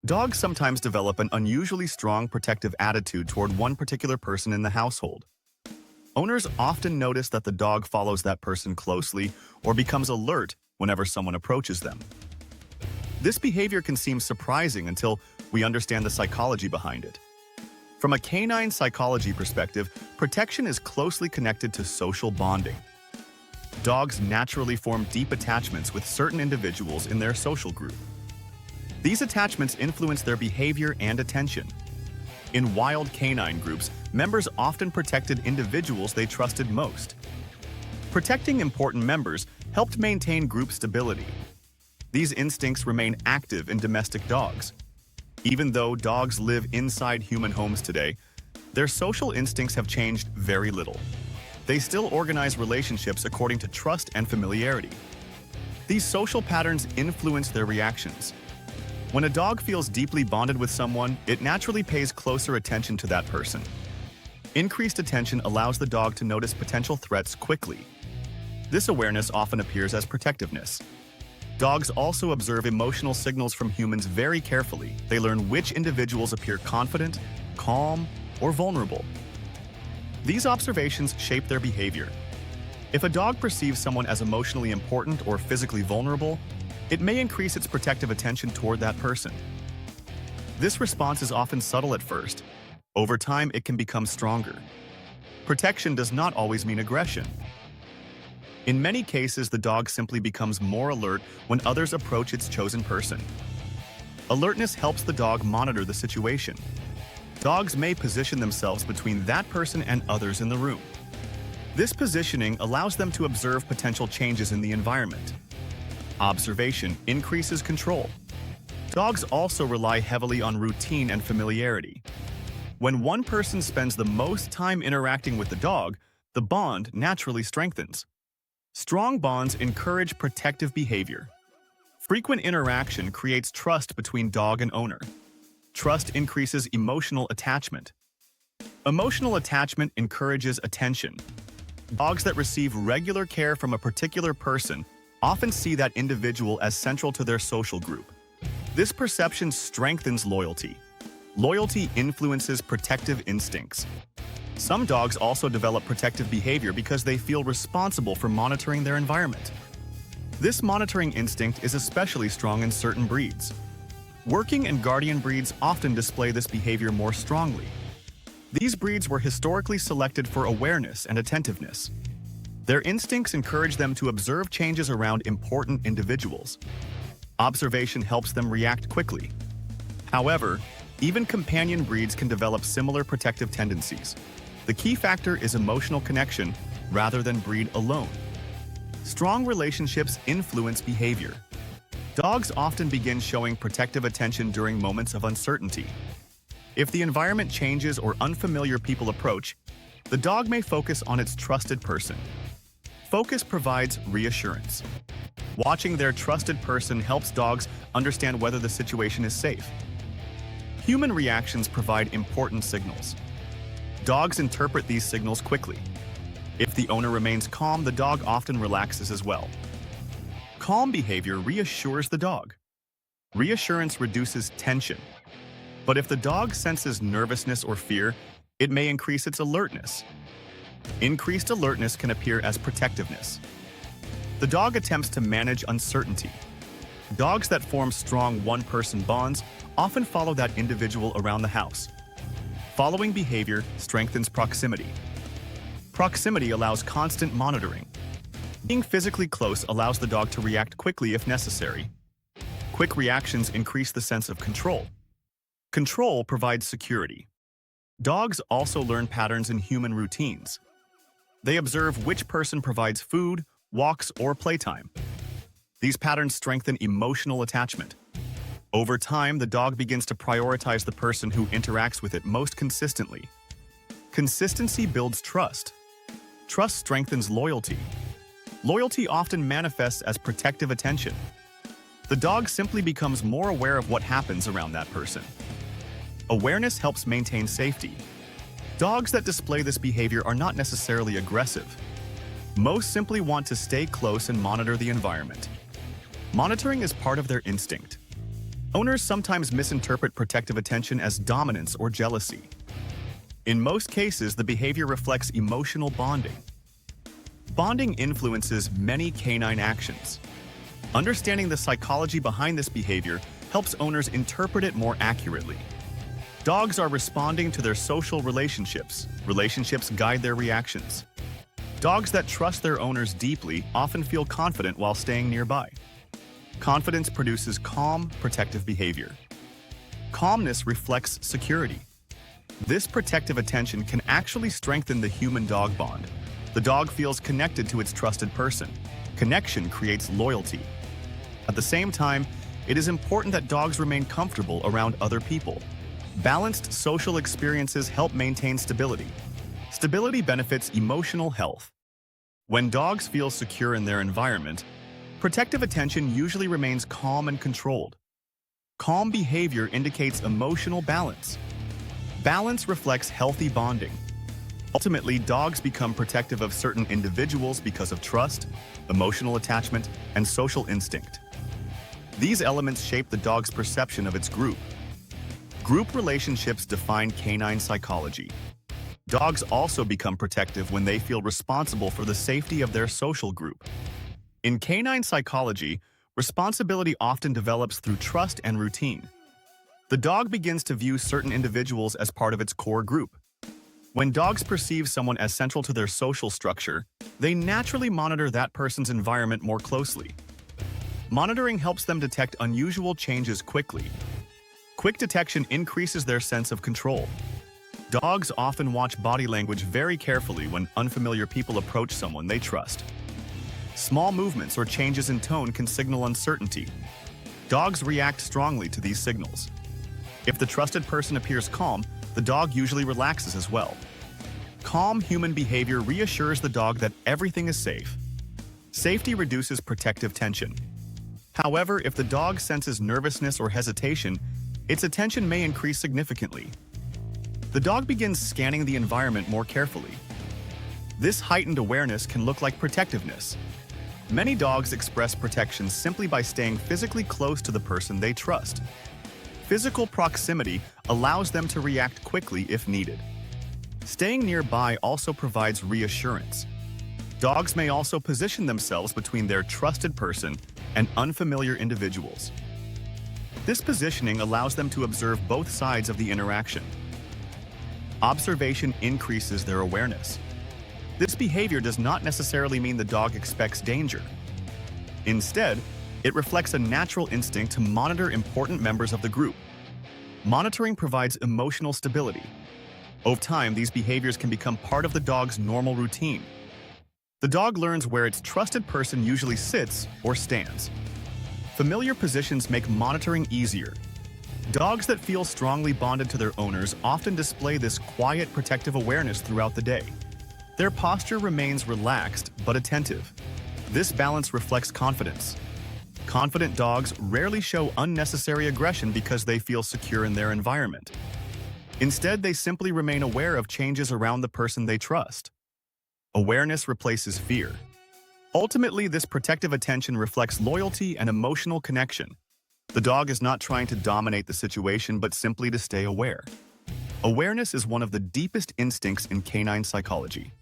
Dogs sometimes develop an unusually strong protective attitude toward one particular person in the household. Owners often notice that the dog follows that person closely or becomes alert whenever someone approaches them. This behavior can seem surprising until we understand the psychology behind it. From a canine psychology perspective, protection is closely connected to social bonding. Dogs naturally form deep attachments with certain individuals in their social group. These attachments influence their behavior and attention. In wild canine groups, members often protected individuals they trusted most. Protecting important members helped maintain group stability. These instincts remain active in domestic dogs. Even though dogs live inside human homes today, their social instincts have changed very little. They still organize relationships according to trust and familiarity. These social patterns influence their reactions. When a dog feels deeply bonded with someone, it naturally pays closer attention to that person. Increased attention allows the dog to notice potential threats quickly. This awareness often appears as protectiveness. Dogs also observe emotional signals from humans very carefully. They learn which individuals appear confident, calm, or vulnerable. These observations shape their behavior. If a dog perceives someone as emotionally important or physically vulnerable, it may increase its protective attention toward that person. This response is often subtle at first. Over time, it can become stronger. Protection does not always mean aggression. In many cases, the dog simply becomes more alert when others approach its chosen person. Alertness helps the dog monitor the situation. Dogs may position themselves between that person and others in the room. This positioning allows them to observe potential changes in the environment. Observation increases control. Dogs also rely heavily on routine and familiarity. When one person spends the most time interacting with the dog, the bond naturally strengthens. Strong bonds encourage protective behavior. Frequent interaction creates trust between dog and owner. Trust increases emotional attachment. Emotional attachment encourages attention. Dogs that receive regular care from a particular person often see that individual as central to their social group. This perception strengthens loyalty. Loyalty influences protective instincts. Some dogs also develop protective behavior because they feel responsible for monitoring their environment. This monitoring instinct is especially strong in certain breeds. Working and guardian breeds often display this behavior more strongly. These breeds were historically selected for awareness and attentiveness. Their instincts encourage them to observe changes around important individuals. Observation helps them react quickly. However, even companion breeds can develop similar protective tendencies. The key factor is emotional connection rather than breed alone. Strong relationships influence behavior. Dogs often begin showing protective attention during moments of uncertainty. If the environment changes or unfamiliar people approach, the dog may focus on its trusted person. Focus provides reassurance. Watching their trusted person helps dogs understand whether the situation is safe. Human reactions provide important signals. Dogs interpret these signals quickly. If the owner remains calm, the dog often relaxes as well. Calm behavior reassures the dog. Reassurance reduces tension. But if the dog senses nervousness or fear, it may increase its alertness. Increased alertness can appear as protectiveness. The dog attempts to manage uncertainty. Dogs that form strong one-person bonds often follow that individual around the house. Following behavior strengthens proximity. Proximity allows constant monitoring. Being physically close allows the dog to react quickly if necessary. Quick reactions increase the sense of control. Control provides security. Dogs also learn patterns in human routines. They observe which person provides food, walks, or playtime. These patterns strengthen emotional attachment. Over time, the dog begins to prioritize the person who interacts with it most consistently. Consistency builds trust. Trust strengthens loyalty. Loyalty often manifests as protective attention. The dog simply becomes more aware of what happens around that person. Awareness helps maintain safety. Dogs that display this behavior are not necessarily aggressive. Most simply want to stay close and monitor the environment. Monitoring is part of their instinct. Owners sometimes misinterpret protective attention as dominance or jealousy. In most cases, the behavior reflects emotional bonding. Bonding influences many canine actions. Understanding the psychology behind this behavior helps owners interpret it more accurately. Dogs are responding to their social relationships. Relationships guide their reactions. Dogs that trust their owners deeply often feel confident while staying nearby. Confidence produces calm, protective behavior. Calmness reflects security. This protective attention can actually strengthen the human-dog bond. The dog feels connected to its trusted person. Connection creates loyalty. At the same time, it is important that dogs remain comfortable around other people. Balanced social experiences help maintain stability. Stability benefits emotional health. When dogs feel secure in their environment, protective attention usually remains calm and controlled. Calm behavior indicates emotional balance. Balance reflects healthy bonding. Ultimately, dogs become protective of certain individuals because of trust, emotional attachment, and social instinct. These elements shape the dog's perception of its group. Group relationships define canine psychology. Dogs also become protective when they feel responsible for the safety of their social group. In canine psychology, responsibility often develops through trust and routine. The dog begins to view certain individuals as part of its core group. When dogs perceive someone as central to their social structure, they naturally monitor that person's environment more closely. Monitoring helps them detect unusual changes quickly. Quick detection increases their sense of control. Dogs often watch body language very carefully when unfamiliar people approach someone they trust. Small movements or changes in tone can signal uncertainty. Dogs react strongly to these signals. If the trusted person appears calm, the dog usually relaxes as well. Calm human behavior reassures the dog that everything is safe. Safety reduces protective tension. However, if the dog senses nervousness or hesitation, its attention may increase significantly. The dog begins scanning the environment more carefully. This heightened awareness can look like protectiveness. Many dogs express protection simply by staying physically close to the person they trust. Physical proximity allows them to react quickly if needed. Staying nearby also provides reassurance. Dogs may also position themselves between their trusted person and unfamiliar individuals. This positioning allows them to observe both sides of the interaction. Observation increases their awareness. This behavior does not necessarily mean the dog expects danger. Instead, it reflects a natural instinct to monitor important members of the group. Monitoring provides emotional stability. Over time, these behaviors can become part of the dog's normal routine. The dog learns where its trusted person usually sits or stands. Familiar positions make monitoring easier. Dogs that feel strongly bonded to their owners often display this quiet, protective awareness throughout the day. Their posture remains relaxed but attentive. This balance reflects confidence. Confident dogs rarely show unnecessary aggression because they feel secure in their environment. Instead, they simply remain aware of changes around the person they trust. Awareness replaces fear. Ultimately, this protective attention reflects loyalty and emotional connection. The dog is not trying to dominate the situation, but simply to stay aware. Awareness is one of the deepest instincts in canine psychology.